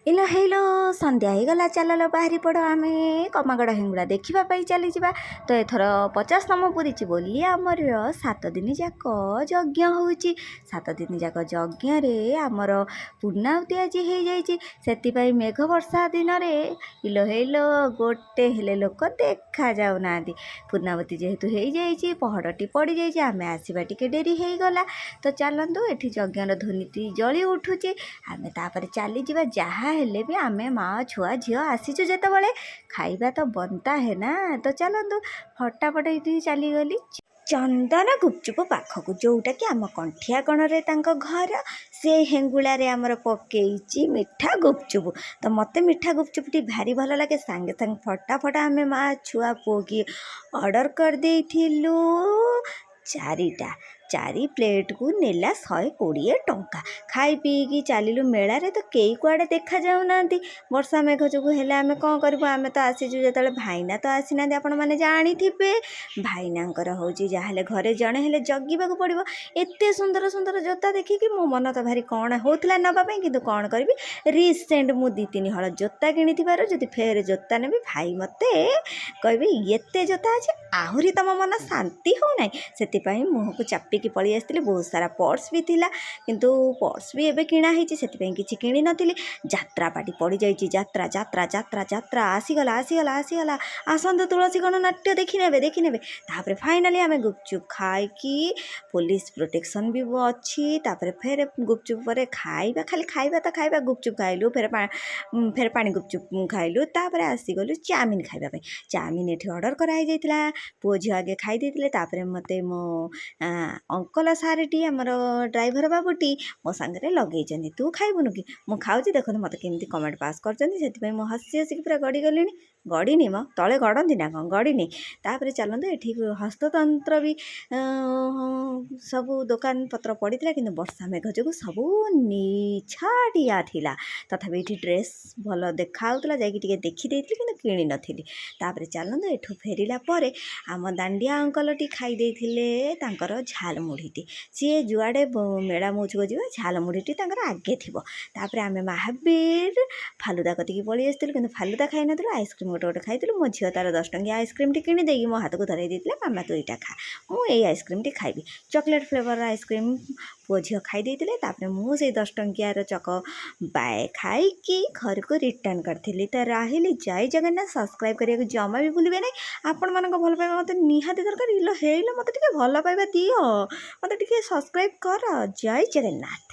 ଇଲୋ ହେଇଲୋ ସନ୍ଧ୍ୟା ହେଇଗଲା, ଚାଲ ବାହାରି ପଡ଼, ଆମେ କମାଗଡ଼ ହେଙ୍ଗୁଳା ଦେଖିବା ଚାଲିଯିବା। ତ ଏଥର 50ତମ ପୁରିଛି ବୋଲି ଆମର 7 ଦିନ ଯାକ ଯଜ୍ଞ ହେଉଛି। 7 ଦିନ ଯାକ ଯଜ୍ଞରେ ଆମର ପୂର୍ଣ୍ଣାହୁତି ଆଜି ହେଇଯାଇଛି। ସେଥିପାଇଁ ମେଘ ବର୍ଷା ଦିନରେ ଇଲୋ ହେଇଲୋ ଗୋଟେ ହେଲେ ଲୋକ ଦେଖାଯାଉନାହାନ୍ତି। ପୂର୍ଣ୍ଣାହୁତି ଯେହେତୁ ହେଇଯାଇଛି, ପହଡ଼ଟି ପଡ଼ିଯାଇଛି, ଆମେ ଆସିବା ଟିକେ ଡେରି ହେଇଗଲା। ତ ଚାଲନ୍ତୁ, ଏଠି ଯଜ୍ଞର ଧ୍ୱନିଟି ଜଳି ଉଠୁଛି, ଆମେ ତାପରେ ଚାଲିଯିବା। ଯାହା ହେଲେ ବି ଆମେ ମା ଛୁଆ ଝିଅ ଆସିଛୁ ଯେତେବେଳେ ଖାଇବା ତ ବନ୍ତା ହେ ନା। ତ ଚାଲନ୍ତୁ ଫଟାଫଟ ଏଇଠି ଚାଲିଗଲି ଚନ୍ଦନ ଗୁପଚୁପ ପାଖକୁ, ଯେଉଁଟାକି ଆମ କଣ୍ଠିଆ କଣରେ ତାଙ୍କ ଘର। ସେ ହେଙ୍ଗୁଳାରେ ଆମର ପକେଇଛି ମିଠା ଗୁପଚୁପ। ତ ମୋତେ ମିଠା ଗୁପଚୁପଟି ଭାରି ଭଲ ଲାଗେ। ସାଙ୍ଗେ ସାଙ୍ଗେ ଫଟାଫଟ ଆମେ ମା ଛୁଆ ପୁଅକି ଅର୍ଡ଼ର କରିଦେଇଥିଲୁ 4ଟା। 4 ପ୍ଲେଟ୍କୁ ନେଲା 120 ଟଙ୍କା। ଖାଇ ପିଇକି ଚାଲିଲୁ। ମେଳାରେ ତ କେହି କୁଆଡ଼େ ଦେଖାଯାଉନାହାନ୍ତି ବର୍ଷା ମେଘ ଯୋଗୁଁ। ହେଲେ ଆମେ କ'ଣ କରିବୁ, ଆମେ ତ ଆସିଛୁ ଯେତେବେଳେ, ଭାଇନା ତ ଆସିନାହାନ୍ତି, ଆପଣମାନେ ଜାଣିଥିବେ। ଭାଇନାଙ୍କର ହେଉଛି ଯାହାହେଲେ ଘରେ ଜଣେ ହେଲେ ଜଗିବାକୁ ପଡ଼ିବ। ଏତେ ସୁନ୍ଦର ସୁନ୍ଦର ଜୋତା ଦେଖିକି ମୋ ମନ ତ ଭାରି କ'ଣ ହେଉଥିଲା ନେବା ପାଇଁ, କିନ୍ତୁ କ'ଣ କରିବି, ରିସେଣ୍ଟ ମୁଁ 2-3 ହଳ ଜୋତା କିଣିଥିବାରୁ ଯଦି ଫେର୍ ଜୋତା ନେବି, ଭାଇ ମୋତେ କହିବି ଏତେ ଜୋତା ଅଛି ଆହୁରି ତମ ମନ ଶାନ୍ତି ହେଉନାହିଁ। ସେଥିପାଇଁ ମୁହଁକୁ ଚାପିକି ପଳେଇ ଆସିଥିଲି। ବହୁତ ସାରା ପର୍ସ ବି ଥିଲା, କିନ୍ତୁ ପର୍ସ ବି ଏବେ କିଣା ହେଇଛି, ସେଥିପାଇଁ କିଛି କିଣିନଥିଲି। ଯାତ୍ରା ପାଟି ପଡ଼ିଯାଇଛି। ଯାତ୍ରା ଯାତ୍ରା ଯାତ୍ରା ଯାତ୍ରା ଆସିଗଲା ଆସିଗଲା ଆସିଗଲା। ଆସନ୍ତୁ ତୁଳସୀ ଗଣନାଟ୍ୟ ଦେଖିନେବେ। ତାପରେ ଫାଇନାଲି ଆମେ ଗୁପଚୁପ ଖାଇକି, ପୋଲିସ ପ୍ରୋଟେକ୍ସନ୍ ବି ଅଛି। ତାପରେ ଫେର ଗୁପଚୁପ ପରେ ଖାଇବା, ଖାଲି ଖାଇବା ତ ଖାଇବା। ଗୁପଚୁପ ଖାଇଲୁ, ଫେର ପାଣି ଗୁପଚୁପ ଖାଇଲୁ। ତାପରେ ଆସିଗଲୁ ଚାଉମିନ ଖାଇବା ପାଇଁ। ଚାଉମିନ ଏଠି ଅର୍ଡ଼ର କରାହେଇଯାଇଥିଲା। ପୁଅ ଝିଅ ଆଗେ ଖାଇ ଦେଇଥିଲେ, ତାପରେ ମୋତେ ମୋ ଅଙ୍କଲ ସାର୍ଟି, ଆମର ଡ୍ରାଇଭର ବାବୁଟି ମୋ ସାଙ୍ଗରେ ଲଗେଇଛନ୍ତି, ତୁ ଖାଇବୁନୁ କି? ମୁଁ ଖାଉଛି, ଦେଖନ୍ତୁ ମୋତେ କେମିତି କମେଣ୍ଟ ପାସ୍ କରିଛନ୍ତି। ସେଥିପାଇଁ ମୁଁ ହସି ହସିକି ପୁରା ଗଡ଼ିଗଲିଣି। ଗଡ଼ିନି ମ, ତଳେ ଗଡ଼ନ୍ତି ନା କ'ଣ, ଗଡ଼ିନି। ତାପରେ ଚାଲନ୍ତୁ, ଏଠି ହସ୍ତତନ୍ତ୍ର ବି ସବୁ ଦୋକାନ ପତ୍ର ପଡ଼ିଥିଲା, କିନ୍ତୁ ବର୍ଷା ମେଘ ଯୋଗୁଁ ସବୁ ନିଛାଟିଆ ଥିଲା। ତଥାପି ଏଠି ଡ୍ରେସ୍ ଭଲ ଦେଖାହେଉଥିଲା, ଯାଇକି ଟିକେ ଦେଖିଦେଇଥିଲି, କିନ୍ତୁ କିଣିନଥିଲି। ତାପରେ ଚାଲନ୍ତୁ, ଏଠୁ ଫେରିଲା ପରେ ଆମ ଦାଣ୍ଡିଆ ଅଙ୍କଲଟି ଖାଇ ଦେଇଥିଲେ ତାଙ୍କର ଝାଲ ମୁଢ଼ିଟି। ସିଏ ଯୁଆଡ଼େ ମେଳା ମଉଜକୁ ଯିବେ, ଝାଲ ମୁଢ଼ିଟି ତାଙ୍କର ଆଗେ ଥିବ। ତାପରେ ଆମେ ମହାବୀର ଫାଲୁଦା କତିକି ପଳେଇ ଆସିଥିଲୁ, କିନ୍ତୁ ଫାଲୁଦା ଖାଇନଥିଲୁ, ଆଇସ୍କ୍ରିମ୍ ଗୋଟେ ଖାଇଥିଲୁ। ମୋ ଝିଅ ତାର 10 ଟଙ୍କିଆ ଆଇସ୍କ୍ରିମ୍ଟି କିଣି ଦେଇକି ମୋ ହାତକୁ ଧରାଇ ଦେଇଥିଲା, ମାମା ତୁ ଏଇଟା ଖା, ମୁଁ ଏଇ ଆଇସ୍କ୍ରିମ୍ଟି ଖାଇବି। ଚକୋଲେଟ୍ ଫ୍ଲେଭରର ଆଇସ୍କ୍ରିମ୍ ପୁଅ ଝିଅ ଖାଇ ଦେଇଥିଲେ। ତାପରେ ମୁଁ ସେଇ 10 ଟଙ୍କିଆର ଚକ ବାଏ ଖାଇକି ଘରକୁ ରିଟର୍ଣ୍ଣ କରିଥିଲି। ତ ରହିଲି, ଜୟ ଜଗନ୍ନାଥ। ସବସ୍କ୍ରାଇବ୍ କରିବାକୁ ଜମା ବି ଭୁଲିବେ ନାହିଁ। ଆପଣମାନଙ୍କ ଭଲ ପାଇବା ମୋତେ ନିହାତି ଦରକାର। ଇଲୋ ହେଇଲୋ, ମୋତେ ଟିକେ ଭଲ ପାଇବା ଦିଅ, ମୋତେ ଟିକେ ସବସ୍କ୍ରାଇବ୍ କର। ଜୟ ଜଗନ୍ନାଥ।